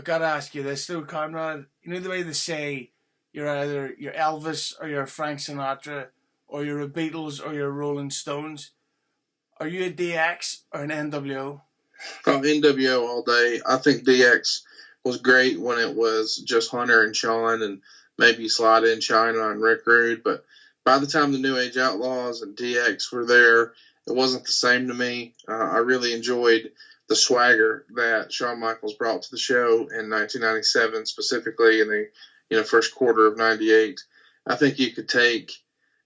I gotta ask you this though, Conrad. You know the way they say you're either you're Elvis or you're Frank Sinatra, or you're a Beatles or you're a Rolling Stones. Are you a DX or an NWO? Oh, nWo all day. I think DX was great when it was just Hunter and Sean, and maybe slide in China and Rick Rude. But by the time the New Age Outlaws and DX were there, it wasn't the same to me. I really enjoyed the swagger that Shawn Michaels brought to the show in 1997, specifically in the first quarter of '98. I think you could take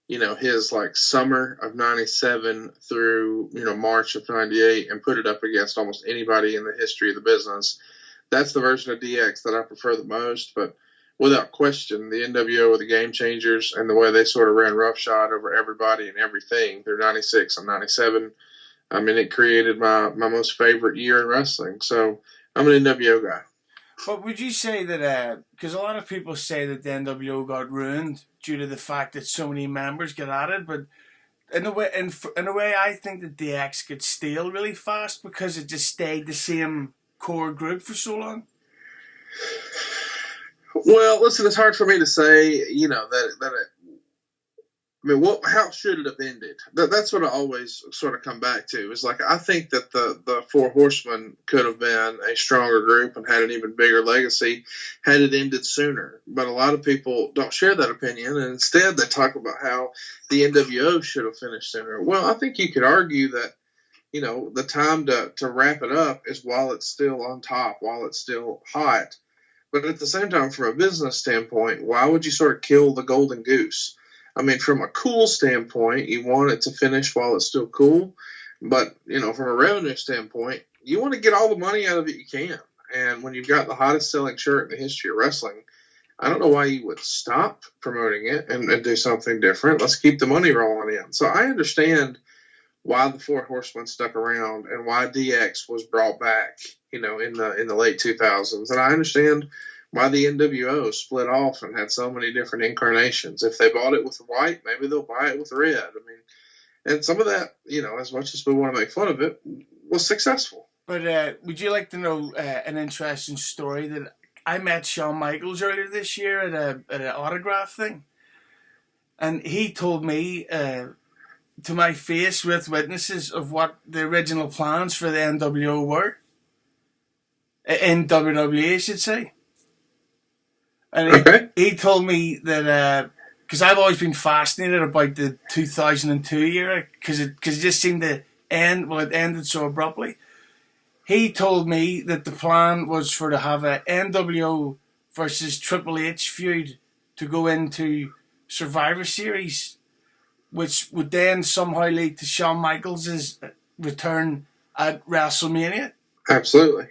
his like summer of '97 through March of '98 and put it up against almost anybody in the history of the business. That's the version of DX that I prefer the most. But without question, the NWO were the game changers, and the way they sort of ran roughshod over everybody and everything through '96 and '97. I mean, it created my most favorite year in wrestling. So I'm an NWO guy. But would you say that, because a lot of people say that the NWO got ruined due to the fact that so many members get added, but in a way, I think that DX could stale really fast because it just stayed the same core group for so long. Well, listen, it's hard for me to say, that it, I mean, how should it have ended? That's what I always sort of come back to. Is like I think that the Four Horsemen could have been a stronger group and had an even bigger legacy had it ended sooner. But a lot of people don't share that opinion, and instead they talk about how the NWO should have finished sooner. Well, I think you could argue that the time to wrap it up is while it's still on top, while it's still hot. But at the same time, from a business standpoint, why would you sort of kill the golden goose? I mean, from a cool standpoint, you want it to finish while it's still cool. But, from a revenue standpoint, you want to get all the money out of it you can. And when you've got the hottest selling shirt in the history of wrestling, I don't know why you would stop promoting it and do something different. Let's keep the money rolling in. So I understand why the Four Horsemen stuck around and why DX was brought back, in the late 2000s. And I understand why the NWO split off and had so many different incarnations. If they bought it with white, maybe they'll buy it with red. I mean, and some of that, as much as we want to make fun of it, was successful. But would you like to know an interesting story that I met Shawn Michaels earlier this year at an autograph thing, and he told me to my face with witnesses of what the original plans for the NWO were in WWE, I should say. And he told me that, because I've always been fascinated about the 2002 era, because it just seemed to end, well, it ended so abruptly. He told me that the plan was to have a NWO versus Triple H feud to go into Survivor Series, which would then somehow lead to Shawn Michaels' return at WrestleMania. Absolutely.